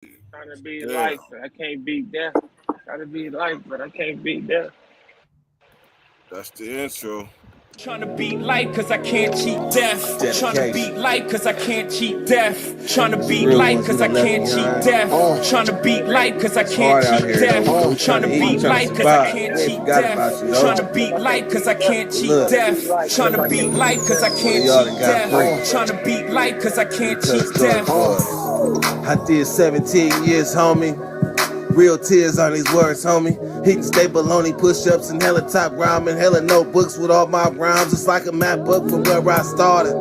Trying to be Damn. life, but I can't beat death. Trying to be life, but I can't beat death. That's the intro. Trying to beat life cause I can't cheat death. Trying to beat life cause I can't cheat death. Trying to beat life cause I can't cheat death. Trying to beat life cause I can't cheat death. Trying to beat life cause I can't cheat death. Trying to beat life cause I can't cheat death. Trying to beat life cause I can't cheat death. Trying to beat life cause I can't cheat death. I did 17 years, homie. Real tears on these words, homie. Hitting staple baloney push-ups and hella top rhyming, hella notebooks with all my rhymes. It's like a map book from where I started.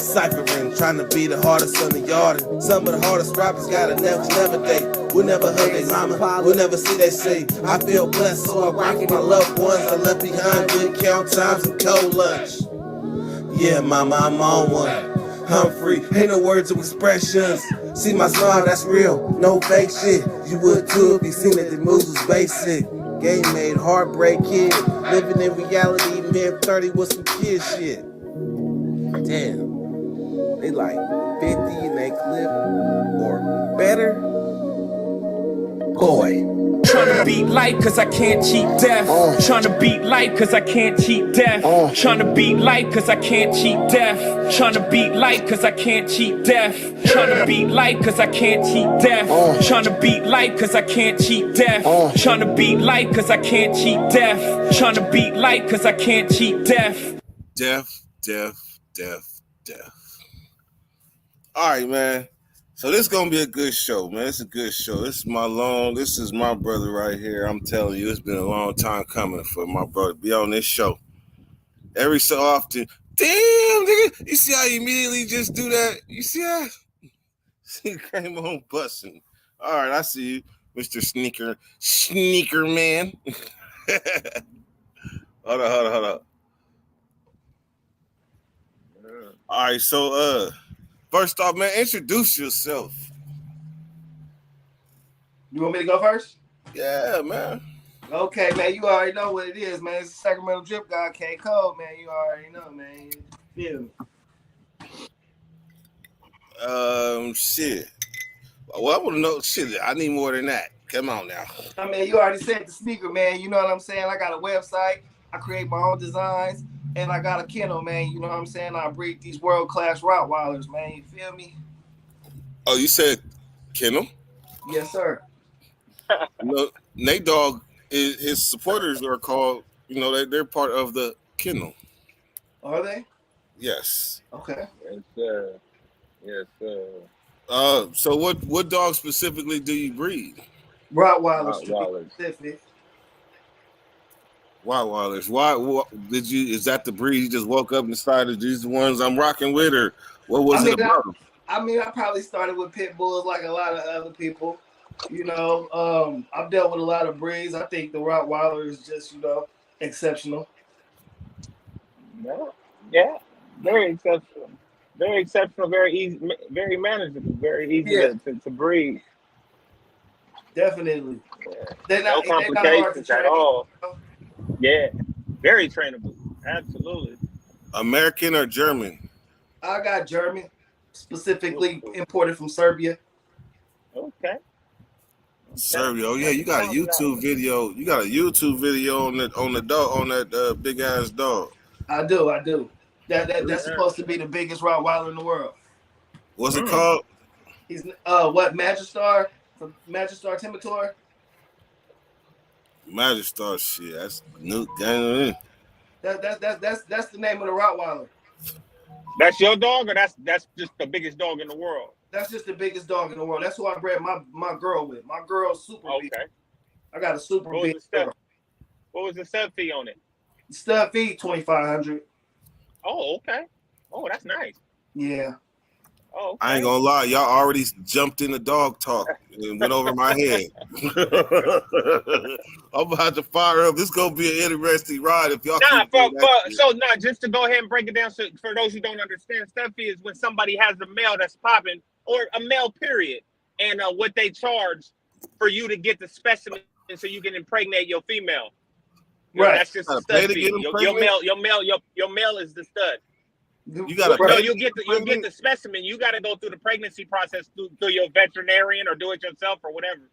Ciphering, trying to be the hardest on the yard. Some of the hardest rappers gotta never date. We'll never hug their mama, we'll never see they say. I feel blessed, so I rock with my loved ones. I left behind good count times and cold lunch. Yeah, mama, I'm on one. I'm free, ain't no words of expressions. See my smile, that's real, no fake shit. You would too if you seen that the moves was basic. Game made, heartbreak kid. Living in reality, mid 30 with some kid shit. Damn, they like 50 in they clip or better. Boy. Trying to beat life cause I can't cheat death. Trying to beat life cause I can't cheat death. Trying to beat life cause I can't cheat death. Trying to beat life cause I can't cheat death. Trying to beat life cause I can't cheat death. Trying to beat life cause I can't cheat death. Trying to beat life cause I can't cheat death. Trying to beat life cause I can't cheat death. Death. All right, man. So this is gonna be a good show, man. It's a good show. This is my brother right here. I'm telling you, it's been a long time coming for my brother to be on this show. Every so often, damn nigga, you see how you immediately just do that? You see how he came on busting. All right, I see you, Mr. Sneaker Man. Hold up. All right, so first off, man, introduce yourself. You want me to go first? Yeah, man. Okay, man. You already know what it is, man. It's the Sacramento Drip Guy, K Code, man. You already know, man. Feel me? Shit. Well, I want to know. Shit, I need more than that. Come on now. I mean, you already said the sneaker, man. You know what I'm saying? I got a website. I create my own designs, and I got a kennel, man. You know what I'm saying? I breed these world-class Rottweilers, man. You feel me? Oh, you said kennel? Yes, sir. You know, Nate Dogg, his supporters are called. You know, they're part of the kennel. Are they? Yes. Okay. Yes, sir. So what dog specifically do you breed? Rottweilers. Rottweilers. Rottweilers. Why did you? Is that the breed you just woke up and decided these are the ones I'm rocking with, or what was it about? I probably started with pit bulls like a lot of other people. You know, I've dealt with a lot of breeds. I think the Rottweiler is just, you know, exceptional. Yeah, very exceptional. Very exceptional, very easy, very manageable, very easy to breed. Definitely. Yeah. No complications at all. Yeah, very trainable. Absolutely. American or German? I got German, specifically imported from Serbia. Okay. Serbia. Oh yeah, you got a YouTube video. You got a YouTube video on the dog, on that big ass dog. I do. That's supposed to be the biggest Rottweiler in the world. What's it called? He's Magistar from Magistar Timbator. Magistar shit. That's new gang. That's the name of the Rottweiler. That's your dog, or that's just the biggest dog in the world? That's just the biggest dog in the world. That's who I bred my girl with. My girl's super big. I got a super big girl. What was the stud fee on it? Stud fee $2,500. Oh, okay. Oh, that's nice. Yeah. Oh, okay. I ain't gonna lie, y'all already jumped in the dog talk and went over my head. I'm about to fire up. This is gonna be an interesting ride if y'all. Just to go ahead and break it down, so for those who don't understand, stud fee is when somebody has a male that's popping, or a male period, and what they charge for you to get the specimen so you can impregnate your female. Right. That's just a stud fee. Your male is the stud. You got No, you'll get the specimen. You got to go through the pregnancy process through your veterinarian or do it yourself or whatever.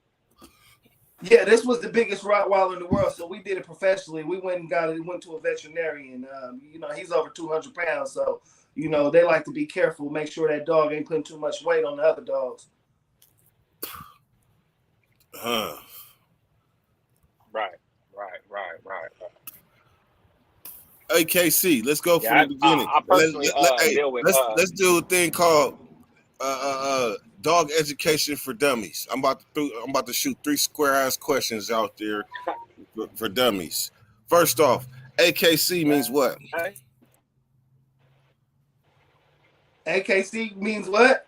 Yeah, this was the biggest Rottweiler in the world, so we did it professionally. We went to a veterinarian. You know, he's over 200 pounds, so you know they like to be careful, make sure that dog ain't putting too much weight on the other dogs. Right. AKC, let's go from the beginning. I personally deal with. Let's do a thing called dog education for dummies. I'm about to shoot 3 square ass questions out there for dummies. First off, AKC means what? AKC means what?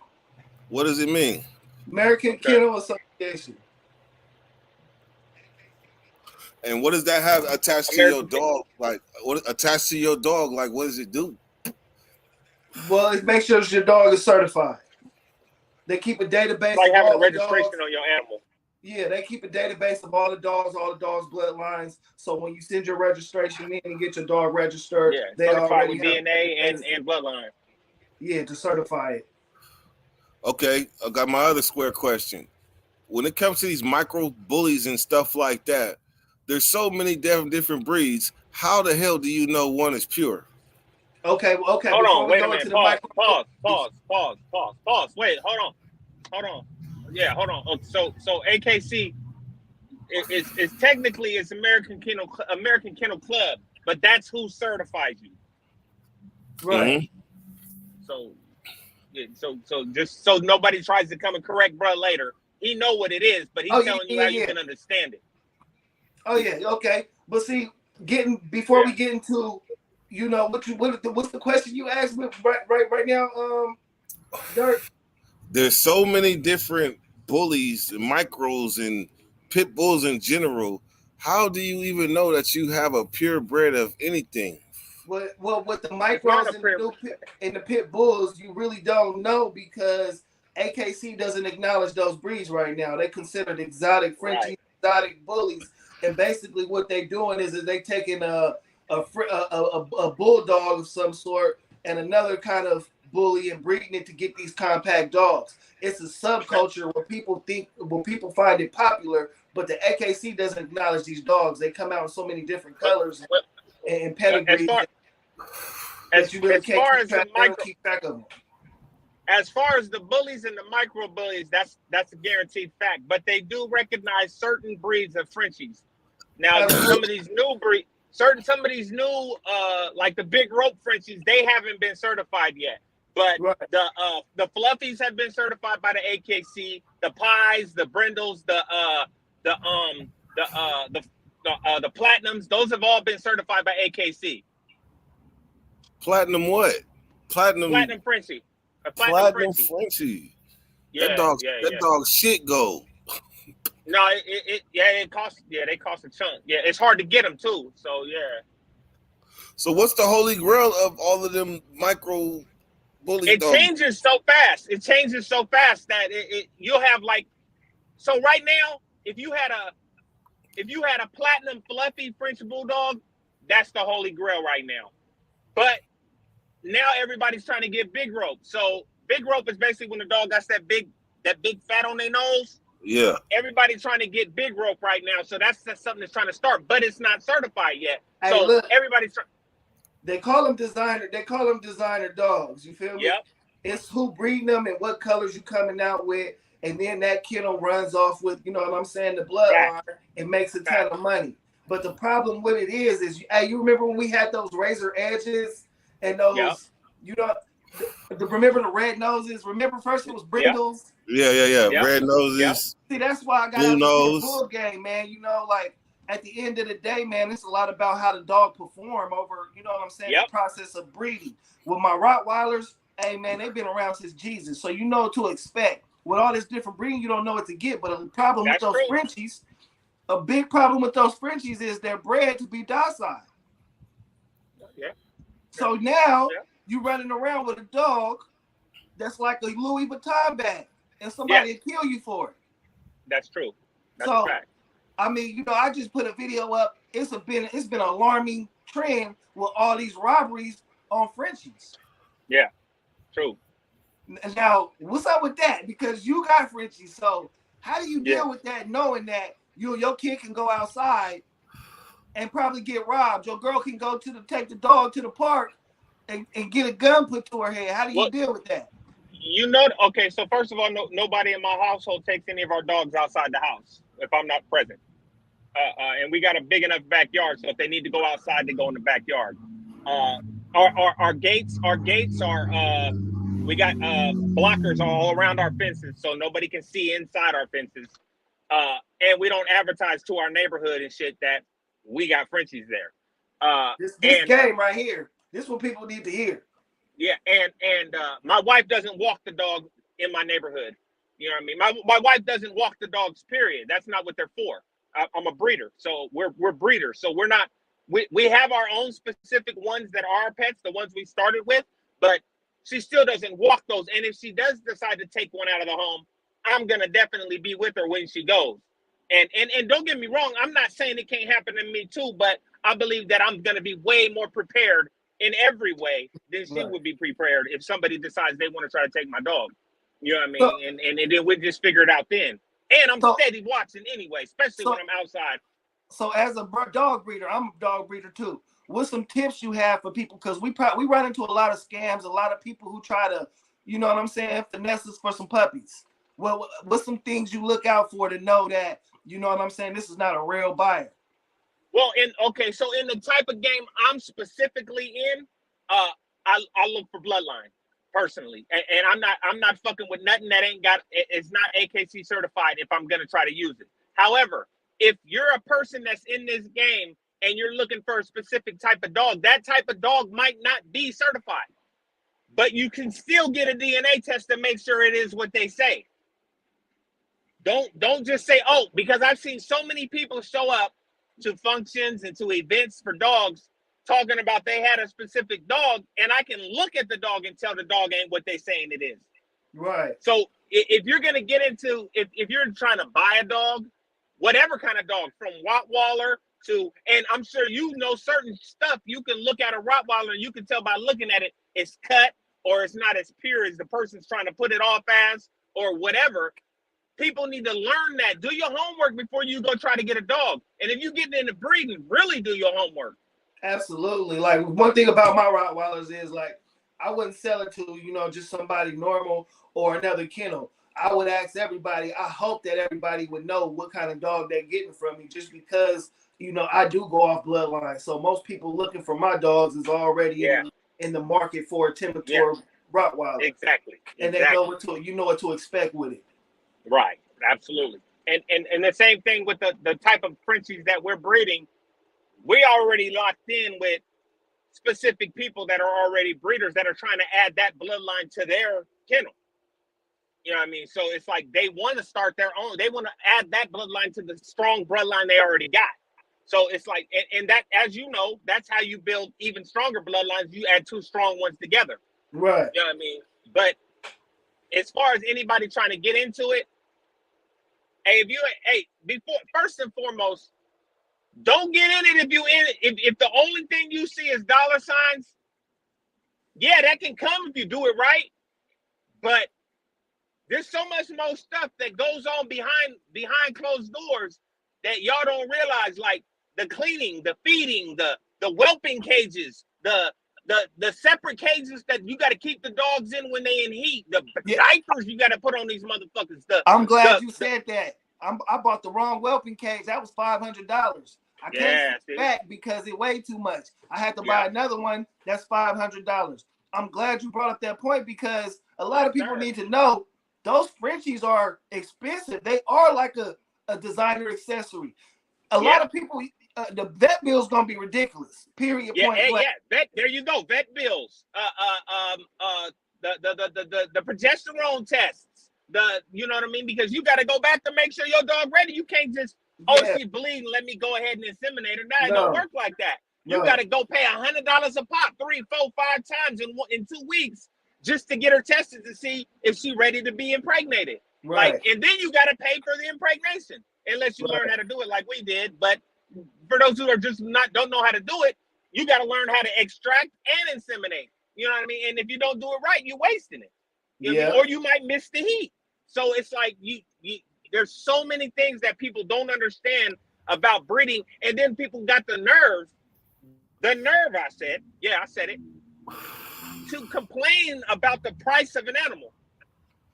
What does it mean? American Kennel Association. And what does that have attached to your dog? Like, what attached to your dog? Like, what does it do? Well, it makes sure that your dog is certified. They keep a database. Like of having all a the registration dogs. on your animal. Yeah, they keep a database of all the dogs' bloodlines. So when you send your registration in and get your dog registered, they certified already with DNA and bloodline. Yeah, to certify it. Okay, I got my other square question. When it comes to these micro bullies and stuff like that, there's so many different breeds. How the hell do you know one is pure? Okay. Hold on, wait a minute. Pause. Wait, hold on. Yeah, hold on. So AKC is technically it's American Kennel Club, but that's who certifies you. Right. Mm-hmm. So just so nobody tries to come and correct bro later. He know what it is, but he's telling you how you can understand it. Oh yeah, okay. But see, before we get into, you know, what's the question you asked me right now, Dirk? There's so many different bullies, micros, and pit bulls in general. How do you even know that you have a purebred of anything? Well, with the micros and the pit bulls, you really don't know because AKC doesn't acknowledge those breeds right now. They're considered exotic Frenchies, exotic bullies, and basically what they're doing is they taking a bulldog of some sort and another kind of bully and breeding it to get these compact dogs. It's a subculture where people find it popular, but the AKC doesn't acknowledge these dogs. They come out in so many different colors and pedigrees. As far as the bullies and the micro bullies, that's a guaranteed fact. But they do recognize certain breeds of Frenchies. Now, some of these new breeds, like the big rope Frenchies, they haven't been certified yet. But the fluffies have been certified by the AKC. The pies, the brindles, the platinums, those have all been certified by AKC. Platinum what? Platinum Frenchie. Platinum Frenchie. Yeah, that dog's shit gold. No, it costs. Yeah, they cost a chunk. Yeah, it's hard to get them too. So yeah. So what's the holy grail of all of them micro bully dogs? It changes so fast. That you'll have like. So right now, if you had a platinum fluffy French bulldog, that's the holy grail right now. But now everybody's trying to get big rope. So big rope is basically when the dog got that big fat on their nose. Yeah. Everybody's trying to get big rope right now. So that's something that's trying to start, but it's not certified yet. Hey, so look, everybody's trying. They call them designer dogs. You feel me? Yep. It's who breeding them and what colors you coming out with. And then that kennel runs off with, you know what I'm saying, the bloodline and makes a ton of money. But the problem with it is you remember when we had those razor edges and those, you know, remember the red noses? Remember first it was brindles? Yeah. Yep. Red noses. Yep. See, that's why I got out of the bull game, man. You know, like at the end of the day, man, it's a lot about how the dog perform over, you know what I'm saying, the process of breeding. With my Rottweilers, hey, man, they've been around since Jesus. So you know what to expect. With all this different breeding, you don't know what to get. But a problem with those Frenchies, a big problem with those Frenchies is they're bred to be docile. Yeah. So now you're running around with a dog that's like a Louis Vuitton bag, and somebody will kill you for it. That's true. That's a fact. I mean, you know, I just put a video up. It's been an alarming trend with all these robberies on Frenchies. Yeah, true. Now, what's up with that? Because you got Frenchies, so how do you deal with that, knowing that you and your kid can go outside and probably get robbed? Your girl can go take the dog to the park and get a gun put to her head. How do you deal with that? Okay, so first of all, nobody in my household takes any of our dogs outside the house if I'm not present. And we got a big enough backyard, so if they need to go outside, they go in the backyard. Our gates are we got blockers all around our fences, so nobody can see inside our fences. And we don't advertise to our neighborhood and shit that we got Frenchies there. This game right here, this is what people need to hear. Yeah, and my wife doesn't walk the dog in my neighborhood. You know what I mean? My wife doesn't walk the dogs, period. That's not what they're for. I'm a breeder, so we're breeders. So we're not. We have our own specific ones that are our pets, the ones we started with, but she still doesn't walk those. And if she does decide to take one out of the home, I'm gonna definitely be with her when she goes. And don't get me wrong, I'm not saying it can't happen to me too, but I believe that I'm gonna be way more prepared in every way than she would be prepared if somebody decides they want to try to take my dog. You know what I mean? So, and then we just figure it out then. And I'm steady watching anyway, especially when I'm outside. So as a dog breeder, I'm a dog breeder too. What's some tips you have for people? Because we run into a lot of scams, a lot of people who try to, you know what I'm saying, finesse us for some puppies. Well, what's some things you look out for to know that, you know what I'm saying, this is not a real buyer? Well, so in the type of game I'm specifically in, I look for bloodline personally, and I'm not fucking with nothing that it's not AKC certified if I'm gonna try to use it. However, if you're a person that's in this game and you're looking for a specific type of dog, that type of dog might not be certified, but you can still get a DNA test to make sure it is what they say. Don't just say, oh, because I've seen so many people show up to functions and to events for dogs talking about they had a specific dog, and I can look at the dog and tell the dog ain't what they saying it is. Right. So if you're going to get into, if you're trying to buy a dog, whatever kind of dog, from Rottweiler to, and I'm sure you know certain stuff, you can look at a Rottweiler and you can tell by looking at it, it's cut or it's not as pure as the person's trying to put it off as, or whatever. People need to learn that. Do your homework before you go try to get a dog. And if you get into breeding, really do your homework. Absolutely. Like, one thing about my Rottweilers is, like, I wouldn't sell it to, you know, just somebody normal or another kennel. I would ask everybody. I hope that everybody would know what kind of dog they're getting from me, just because, you know, I do go off bloodline. So most people looking for my dogs is already in the market for a Temperature Rottweiler. Exactly. And they know what to expect with it. Right. Absolutely. And the same thing with the type of Frenchies that we're breeding. We already locked in with specific people that are already breeders that are trying to add that bloodline to their kennel. You know what I mean? So it's like they want to start their own. They want to add that bloodline to the strong bloodline they already got. So it's like, and that, as you know, that's how you build even stronger bloodlines. You add two strong ones together. Right. You know what I mean? But as far as anybody trying to get into it, first and foremost, don't get in it if you in it. If the only thing you see is dollar signs, yeah, that can come if you do it right. But there's so much more stuff that goes on behind closed doors that y'all don't realize, like the cleaning, the feeding, the whelping cages, the separate cages that you got to keep the dogs in when they in heat, the diapers you got to put on these motherfuckers. I'm glad you said that. I bought the wrong whelping cage. That was $500. I can't take it back because it weighed too much. I had to buy another one. That's $500. I'm glad you brought up that point, because a lot of people need to know those Frenchies are expensive. They are like a designer accessory. A lot of people, the vet bill is gonna be ridiculous. Period. Point blank. Vet. There you go. Vet bills. The progesterone tests. You know what I mean? Because you got to go back to make sure your dog ready. You can't just she's bleeding, let me go ahead and inseminate her. It don't work like that. You got to go pay $100 a pop 3, 4, 5 times in 2 weeks just to get her tested to see if she's ready to be impregnated. Right. Like, and then you got to pay for the impregnation, unless you learn how to do it like we did. But for those who are just don't know how to do it, you got to learn how to extract and inseminate. You know what I mean? And if you don't do it right, you're wasting it. You know what I mean? Or you might miss the heat. So it's like you there's so many things that people don't understand about breeding, and then people got the nerve, I said it, to complain about the price of an animal.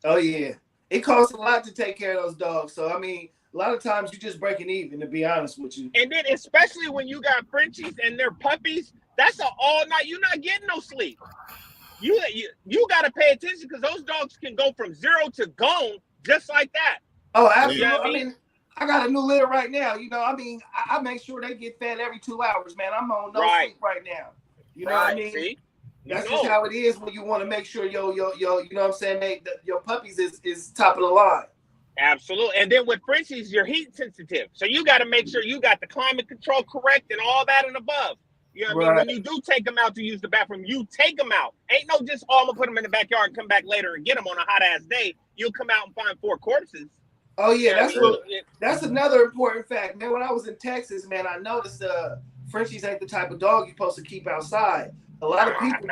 Oh yeah, it costs a lot to take care of those dogs. So I mean, a lot of times you're just breaking even, to be honest with you. And then especially when you got Frenchies and they're puppies, that's an all night. You're not getting no sleep. You got to pay attention because those dogs can go from 0 to gone just like that. Oh, absolutely. You know I mean, I got a new litter right now. You know, I mean, I make sure they get fed every 2 hours, man. I'm on no sleep right now. You know what I mean? See? That's just how it is when you want to make sure you know what I'm saying, your puppies is top of the line. Absolutely. And then with Frenchies, you're heat sensitive. So you got to make sure you got the climate control correct and all that and above. You know what I mean? When you do take them out to use the bathroom, you take them out. Ain't no just, I'm going to put them in the backyard and come back later and get them on a hot-ass day. You'll come out and find 4 corpses. Oh, yeah. That's another important fact. Man, when I was in Texas, man, I noticed Frenchies ain't the type of dog you're supposed to keep outside. A lot of people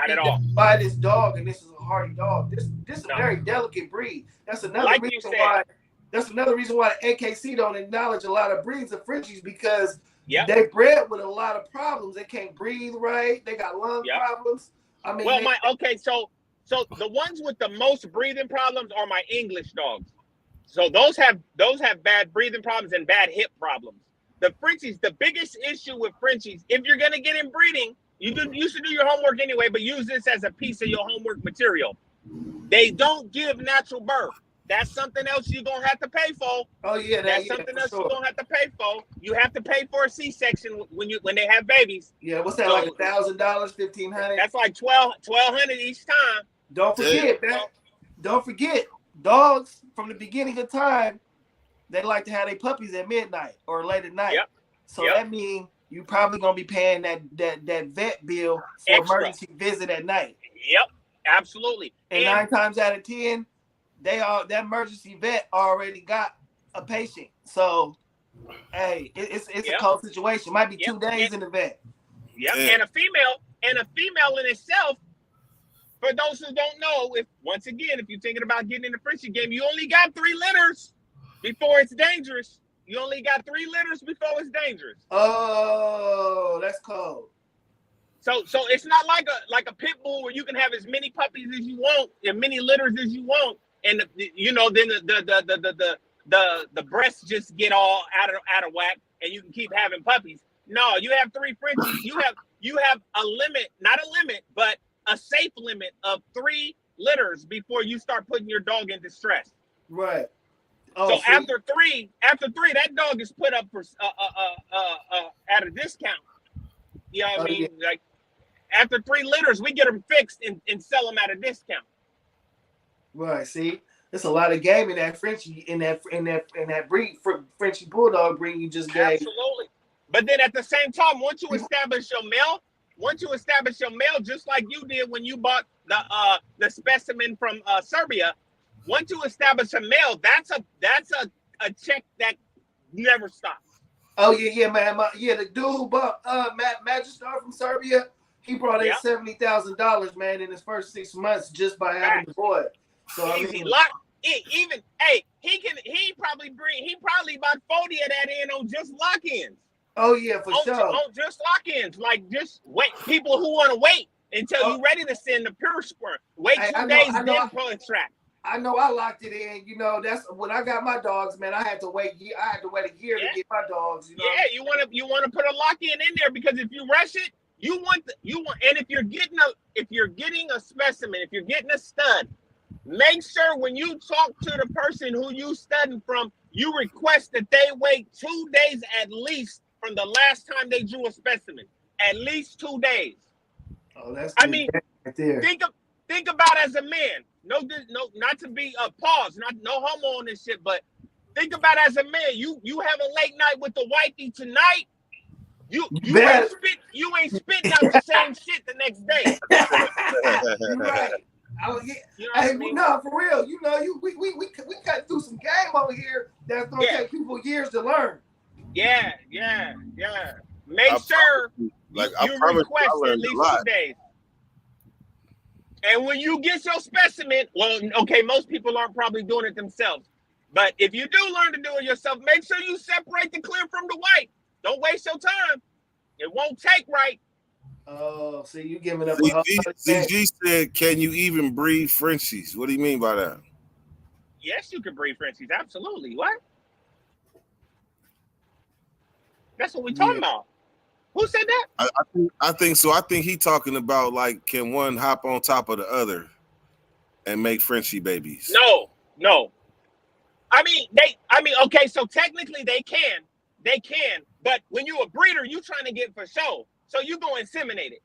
buy this dog, and this is a hardy dog. This is a very delicate breed. That's another reason why. That's another reason why the AKC don't acknowledge a lot of breeds of Frenchies, because they bred with a lot of problems. They can't breathe right. They got lung problems. I mean, so the ones with the most breathing problems are my English dogs. So those have bad breathing problems and bad hip problems. The Frenchies, the biggest issue with Frenchies, if you're gonna get in breeding, you should do your homework anyway, but use this as a piece of your homework material. They don't give natural birth. That's something else you're gonna have to pay for. Oh yeah, that's something else you're gonna have to pay for. You have to pay for a C-section when they have babies. Yeah, what's that, like $1,000, $1,500? That's like $1,200 each time. Don't forget that. Don't forget, dogs from the beginning of time, they like to have their puppies at midnight or late at night. So that means you probably gonna be paying that vet bill for emergency visit at night. Yep, absolutely. And 9 times out of 10. That emergency vet already got a patient, so hey, it's a cold situation. Might be 2 days in the vet. Yeah, and a female in itself. For those who don't know, if you're thinking about getting in the Frenchie game, you only got 3 litters before it's dangerous. You only got 3 litters before it's dangerous. Oh, that's cold. So it's not like a pit bull where you can have as many puppies as you want and many litters as you want. And then the breasts just get all out of whack, and you can keep having puppies. No, you have 3 Frenchies. You have a limit, not a limit, but a safe limit of 3 litters before you start putting your dog in distress. Right. So after three, that dog is put up for at a discount. You know what I mean? Yeah. Like after 3 litters, we get them fixed and sell them at a discount. Right. See, there's a lot of game in that Frenchie, in that breed, Frenchie Bulldog breed you just gave. Absolutely. But then at the same time, once you establish your male, just like you did when you bought the specimen from Serbia, once you establish a male, that's a check that never stops. Oh yeah, man. The dude who bought Magistar from Serbia, he brought in $70,000, man, in his first 6 months just by having the boy. So easy. He probably about 40 of that in on just lock-ins. Oh yeah, for sure. On just lock-ins, like just wait. People who want to wait until you're ready to send the pure sperm. Wait 2 days, then contract. I know I locked it in. You know, that's when I got my dogs, man. I had to wait a year to get my dogs. You know? Yeah, you want to put a lock-in in there, because if you rush it, you want, and if you're getting a specimen, if you're getting a stud, make sure when you talk to the person who you studying from, you request that they wait 2 days at least from the last time they drew a specimen. At least 2 days. Oh, that's right there. Think about as a man. No, not to be pause, no homo on this shit, but think about as a man. You have a late night with the wifey tonight. You ain't spitting out the same shit the next day. You're right. No, for real. You know, we cut through some game over here that's gonna take people years to learn. Yeah. Make sure you request at least 2 days. And when you get your specimen, well, okay, most people aren't probably doing it themselves. But if you do learn to do it yourself, make sure you separate the clear from the white. Don't waste your time. It won't take right. Oh, so you giving up ZG said, can you even breed Frenchies? What do you mean by that? Yes, you can breed Frenchies. Absolutely. What? That's what we're talking about. Who said that? I think so. I think he talking about like, can one hop on top of the other and make Frenchie babies? No. I mean, okay, so technically they can, but when you're a breeder, you trying to get for show. So you go inseminate it.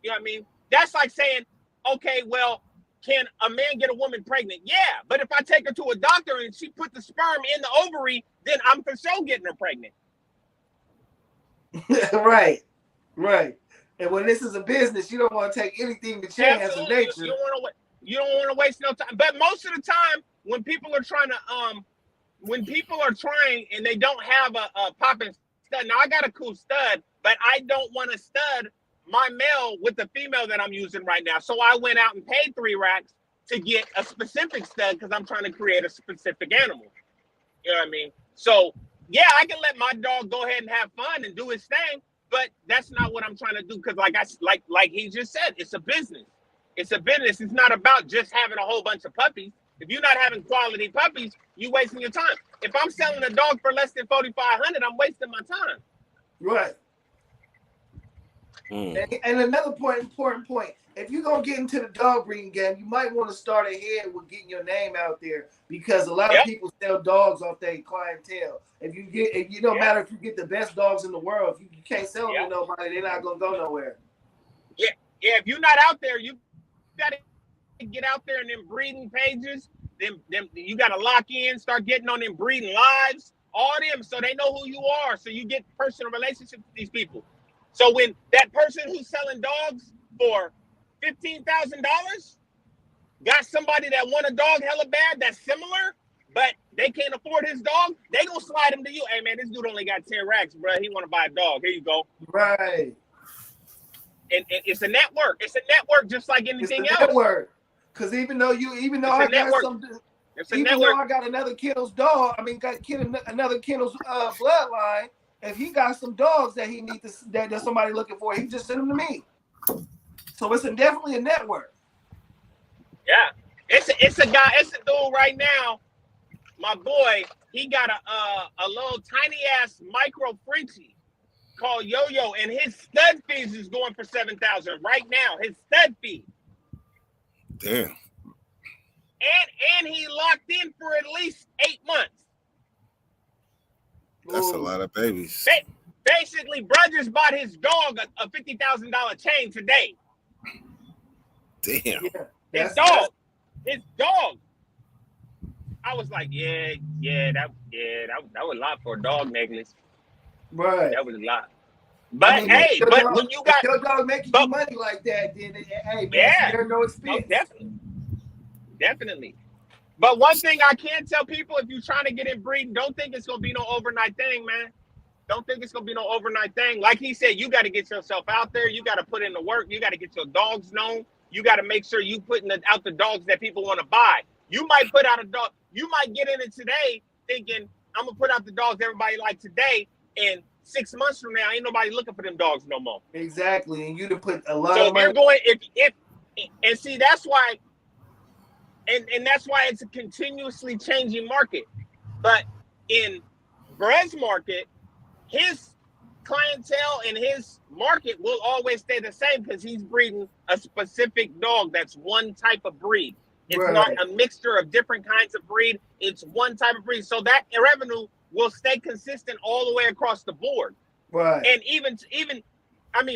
You know what I mean? That's like saying, okay, well, can a man get a woman pregnant? Yeah, but if I take her to a doctor and she put the sperm in the ovary, then I'm for sure getting her pregnant. Right. And when this is a business, you don't want to take anything to chance of nature. You don't want to waste no time. But most of the time, when people are trying and they don't have a popping stud. Now I got a cool stud, but I don't want to stud my male with the female that I'm using right now. So I went out and paid 3 racks to get a specific stud because I'm trying to create a specific animal. You know what I mean? So yeah, I can let my dog go ahead and have fun and do his thing, but that's not what I'm trying to do. Because like he just said, it's a business. It's a business. It's not about just having a whole bunch of puppies. If you're not having quality puppies, you're wasting your time. If I'm selling a dog for less than $4,500, I'm wasting my time. Right. And another important point. If you're gonna get into the dog breeding game, you might want to start ahead with getting your name out there, because a lot of people sell dogs off their clientele. If you don't matter if you get the best dogs in the world, if you can't sell them to nobody, they're not gonna go nowhere. Yeah. If you're not out there, you gotta get out there in them breeding pages. Them you gotta lock in, start getting on them breeding lives, all them, so they know who you are. So you get personal relationships with these people. So when that person who's selling dogs for $15,000 got somebody that want a dog hella bad that's similar, but they can't afford his dog, they gonna slide him to you. Hey man, this dude only got 10 racks, bro. He want to buy a dog. Here you go. Right. And it's a network. It's a network just like anything else. Network. Because even though I got another kennel's dog, another kennel's bloodline. If he got some dogs that he needs that there's somebody looking for, he just send them to me. So it's definitely a network. Yeah, it's a dude right now. My boy, he got a little tiny ass micro Frenchie called Yo-Yo, and his stud fees is going for $7,000 right now. His stud fee. Damn. And he locked in for at least 8 months. That's a lot of babies. Basically, bro just bought his dog a $50,000 chain today. Damn. His dog. I was like, that was a lot for a dog necklace. Right. That was a lot. But when you got your dog making you money like that, then hey man, there's no expense. Oh, definitely. But one thing I can tell people, if you're trying to get in breeding, don't think it's gonna be no overnight thing, man. Don't think it's gonna be no overnight thing. Like he said, you got to get yourself out there. You got to put in the work. You got to get your dogs known. You got to make sure you putting out the dogs that people want to buy. You might put out a dog. You might get in it today thinking, I'm gonna put out the dogs everybody like today, and 6 months from now, ain't nobody looking for them dogs no more. Exactly, and you to put a lot of money. So if you're going, and see, that's why. And that's why it's a continuously changing market. But in Brez's market, his clientele and his market will always stay the same because he's breeding a specific dog that's one type of breed. It's not a mixture of different kinds of breed. It's one type of breed. So that revenue will stay consistent all the way across the board. Right. And even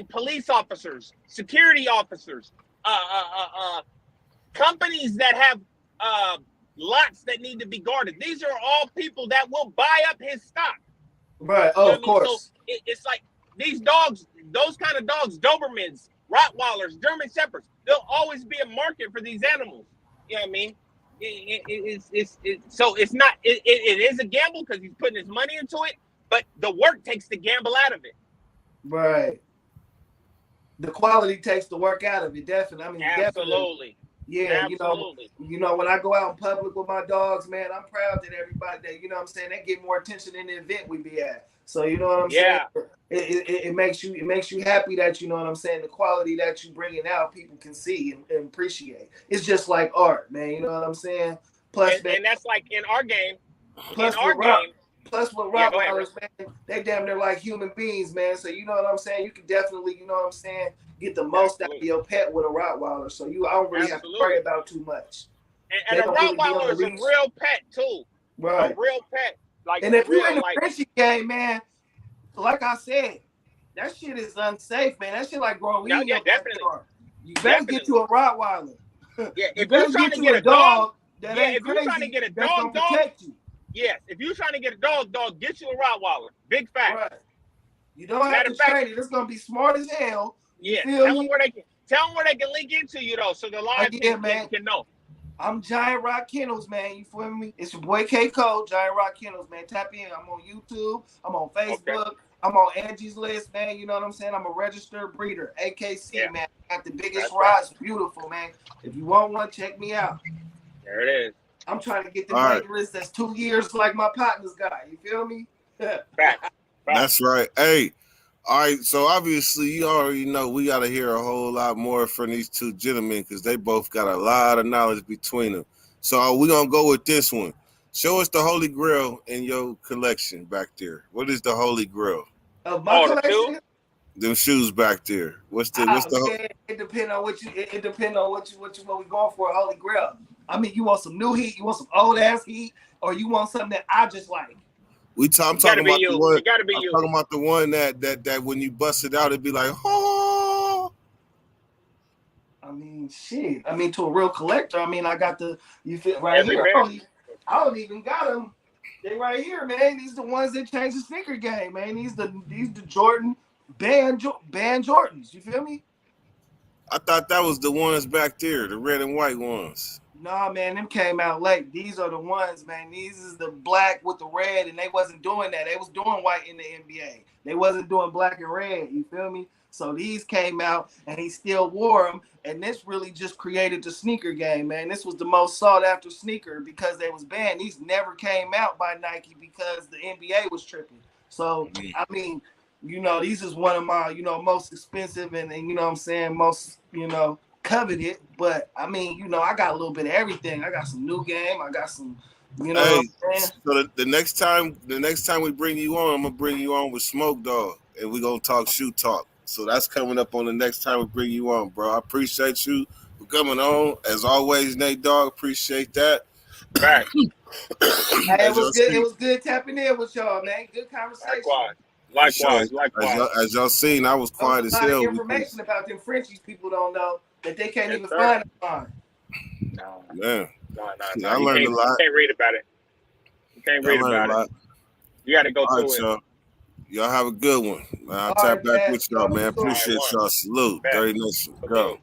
police officers, security officers, companies that have lots that need to be guarded. These are all people that will buy up his stock. Right. Oh, of course. So it's like these dogs, those kind of dogs, Dobermans, Rottweilers, German Shepherds, there'll always be a market for these animals. You know what I mean? So it's not. It is a gamble because he's putting his money into it, but the work takes the gamble out of it. Right. the quality takes the work out of it. Definitely. I mean, absolutely. Yeah, absolutely. You know, when I go out in public with my dogs, man, I'm proud that everybody that, you know what I'm saying, they get more attention in the event we be at. So you know what I'm saying? It makes you happy that, you know what I'm saying, the quality that you bringing out, people can see and appreciate. It's just like art, man. You know what I'm saying? Plus, and that's like in our game. Plus with Rottweilers, man, they damn near like human beings, man. So you know what I'm saying? You can definitely, you know what I'm saying, get the most out of your pet with a Rottweiler. So I don't really have to worry about too much. And a Rottweiler is a real pet too. Right. A real pet. Like, and if you're in the Frenchie game, man, like I said, that shit is unsafe, man. That shit like growing weed. Yeah, definitely. You better get you a Rottweiler. Yeah, if you're trying to get a dog, if you're trying to get a dog, protect you. Yes, if you're trying to get a dog, get you a Rottweiler. Big fact. Right. You don't have to train it. It's gonna be smart as hell. Yeah. Tell them where they can link into you though, so the live can know. I'm Giant Rock Kennels, man. You feel me? It's your boy K Code, Giant Rock Kennels, man. Tap in. I'm on YouTube. I'm on Facebook. Okay. I'm on Angie's List, man. You know what I'm saying? I'm a registered breeder. AKC, man. Got the biggest rods. Beautiful, man. If you want one, check me out. There it is. I'm trying to get the waiting list that's 2 years like my partner's guy. You feel me? That's right. Hey, all right. So obviously, you already know we got to hear a whole lot more from these two gentlemen because they both got a lot of knowledge between them. So we're going to go with this one. Show us the Holy Grail in your collection back there. What is the Holy Grail? Of my collection? Them shoes back there. What's the It depends on what we going for, Holy Grail. I mean, you want some new heat, you want some old ass heat, or you want something that I just like. I'm talking about the one. I'm talking about the one that when you bust it out, it'd be like, oh. I mean, shit. I mean, to a real collector, I mean, I got you fit right here. I don't even got them. They right here, man. These the ones that change the sneaker game, man. These the Jordan band Jordans. You feel me? I thought that was the ones back there, the red and white ones. Nah, man, them came out late. These are the ones, man. These is the black with the red, and they wasn't doing that. They was doing white in the NBA. They wasn't doing black and red. You feel me? So these came out, and he still wore them. And this really just created the sneaker game, man. This was the most sought after sneaker because they was banned. These never came out by Nike because the NBA was tripping. So I mean, you know, these is one of my, you know, most expensive and you know what I'm saying, most, you know, coveted. But I mean, you know, I got a little bit of everything. I got some new game. I got some, you know what I'm saying? So the next time we bring you on, I'm gonna bring you on with Smoke Dog, and we're gonna talk shoe talk. So that's coming up on the next time we bring you on, bro. I appreciate you for coming on. As always, Nate Dogg, appreciate that. Right. Hey, it was good. It was good tapping in with y'all, man. Good conversation. Likewise. As y'all seen, I was quiet as hell. Information about them Frenchies people don't know that they can't even find online. No. Man. No. I learned a lot. You can't read about it. You can't read about it. You got to go through it. Y'all have a good one. I'll tap back with y'all, man. Appreciate y'all. Salute. Dirty Nation. Go.